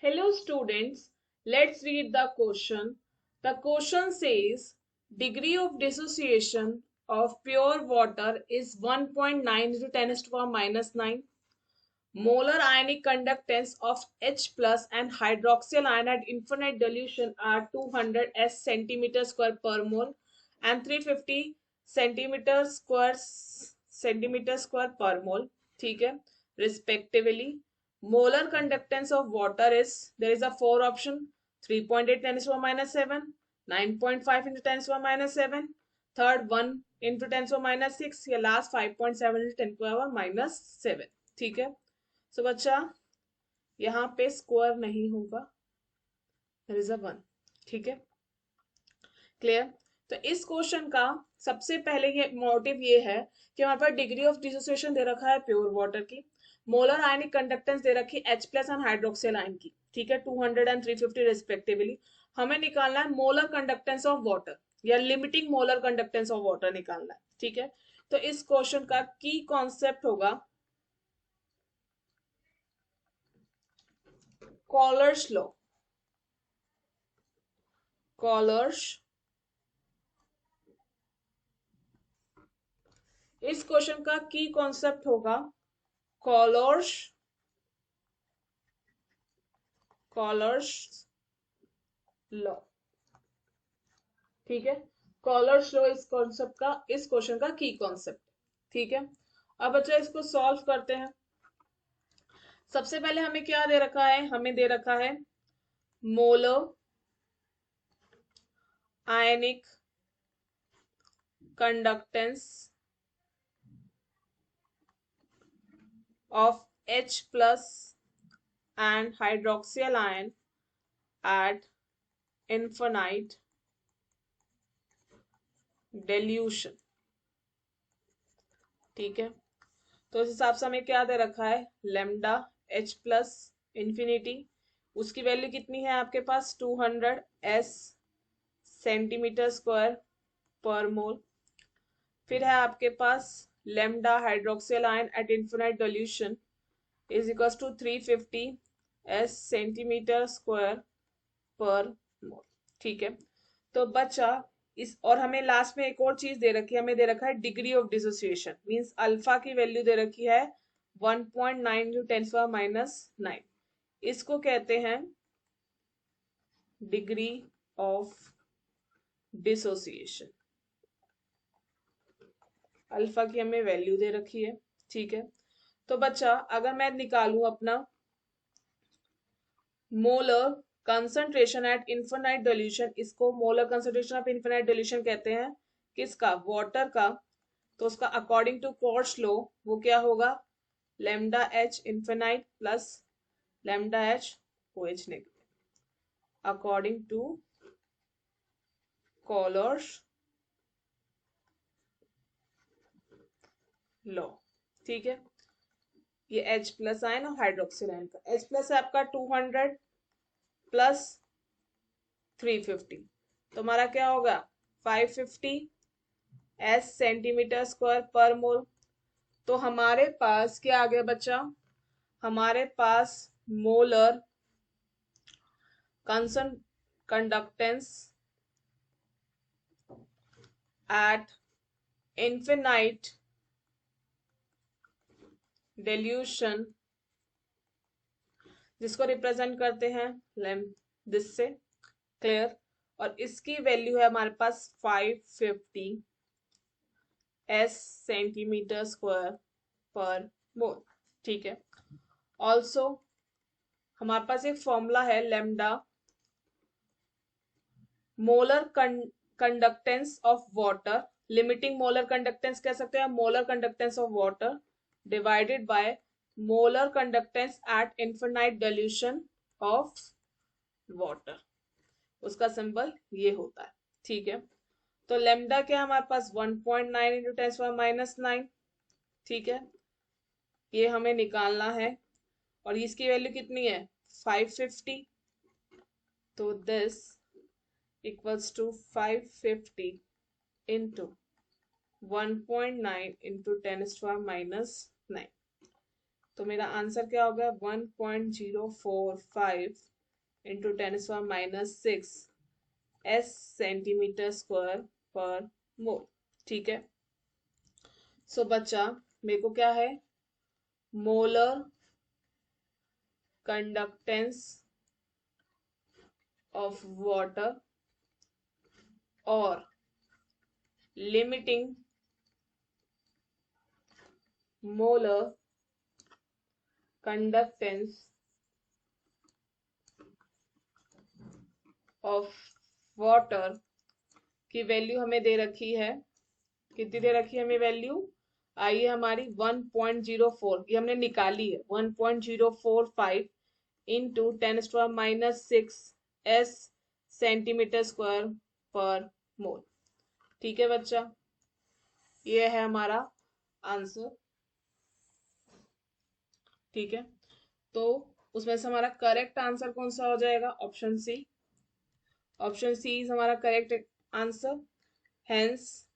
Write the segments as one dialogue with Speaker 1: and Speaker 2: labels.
Speaker 1: Hello students, let's read the question. The question says degree of dissociation of pure water is 1.9 into 10 to the power minus 9. Molar ionic conductance of H plus and hydroxyl ion at infinite dilution are 200 s centimeter square per mole and 350 centimeter square per mole. ठीक है, respectively. Molar conductance of water is, there is a four option: 3.8 10 to the power minus 7, 9.5 into 10 to the power minus 7, third 1 into 10 to the power minus 6, या last 5.7 into 10 to the power minus 7. ठीक है, सो बच्चा यहाँ पे square नहीं होगा, there is a 1. ठीक है, क्लियर. तो इस क्वेश्चन का सबसे पहले ये मोटिव ये है कि हमारे पास डिग्री ऑफ डिसोसिएशन दे रखा है प्योर वाटर की, मोलर आयनिक कंडक्टेंस दे रखी है H plus and hydroxyl ion की. ठीक है, 200 एंड 350 रेस्पेक्टिवली. हमें निकालना है मोलर कंडक्टेंस ऑफ वाटर या limiting molar conductance of water निकालना है. ठीक है, तो इस क्वेश्चन का की कॉन्सेप्ट होगा कॉलर्स लॉ. कॉलर्स, इस क्वेश्चन का की कॉन्सेप्ट होगा कॉलर्स कॉलर्स लॉ. ठीक है, कॉलर्स लॉ इस कॉन्सेप्ट का, इस क्वेश्चन का की कॉन्सेप्ट. ठीक है, अब बच्चा इसको सॉल्व करते हैं. सबसे पहले हमें क्या दे रखा है, हमें दे रखा है molar ionic conductance of H plus and hydroxyl ion at infinite dilution. ठीक है, तो इस हिसाब से हमें क्या दे रखा है, लेमडा H प्लस इंफिनिटी, उसकी वैल्यू कितनी है आपके पास 200 s सेंटीमीटर स्क्वायर पर मोल. फिर है आपके पास lambda hydroxyl ion at infinite dilution is equal to 350 s centimetre square पर मोल. ठीक है, तो बचा इस, और हमें लास्ट में एक और चीज दे रखी है, हमें दे रखा है degree of dissociation, means alpha की वैल्यू दे रखी है 1.9 into 10 to the minus 9. इसको कहते हैं डिग्री ऑफ डिसोसिएशन. अल्फा की हमें वैल्यू दे रखी है. ठीक है, तो बच्चा अगर मैं निकालूं अपना molar concentration at infinite dilution, इसको molar concentration of infinite dilution कहते हैं, किसका, वाटर का. तो उसका अकॉर्डिंग टू कॉट्स लॉ वो क्या होगा, lambda H infinite plus lambda H O H negative according to Kohlrausch's law. ठीक है, ये H प्लस आयन और हाइड्रोक्सिल आयन का, H प्लस है आपका 200 प्लस 350, तो हमारा क्या होगा 550 s सेंटीमीटर स्क्वायर पर मोल. तो हमारे पास क्या आ गया बच्चा, हमारे पास molar conductance at infinite dilution, जिसको रिप्रेजेंट करते हैं दिस से, क्लियर. और इसकी वैल्यू है हमारे पास 550 s सेंटीमीटर स्क्वायर पर मोल. ठीक है, ऑल्सो हमारे पास एक फॉर्मूला है lambda molar conductance of water, limiting molar conductance कह सकते हैं, molar conductance of water divided by molar conductance at infinite dilution of water, उसका सिंबल ये होता है. ठीक है, तो लेमडा क्या है हमारे पास 1.9 इंटू 10⁻⁹. ठीक है, ये हमें निकालना है, और इसकी वैल्यू कितनी है 550, तो this equals to 550 into 1.9 into 10⁻⁹. तो मेरा आंसर क्या होगा 1.045 इंटू 10⁻⁻6 एस सेंटीमीटर स्क्वायर पर मोल। ठीक है। सो बच्चा मेरे को क्या है, मोलर कंडक्टेंस ऑफ वाटर और limiting molar conductance of water की वैल्यू हमें दे रखी है। कितनी दे रखी है हमें वैल्यू? आई है हमारी 1.04, ये हमने निकाली है 1.045 इंटू 10⁻⁻6 एस सेंटीमीटर स्क्वायर पर मोल। ठीक है बच्चा, ये है हमारा आंसर। ठीक है, तो उसमें से हमारा करेक्ट आंसर कौन सा हो जाएगा? Option C. Option C is हमारा correct answer. Hence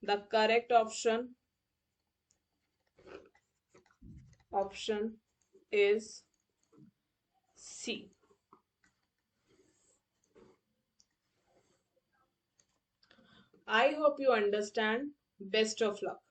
Speaker 1: the correct option is C. I hope you understand. Best of luck.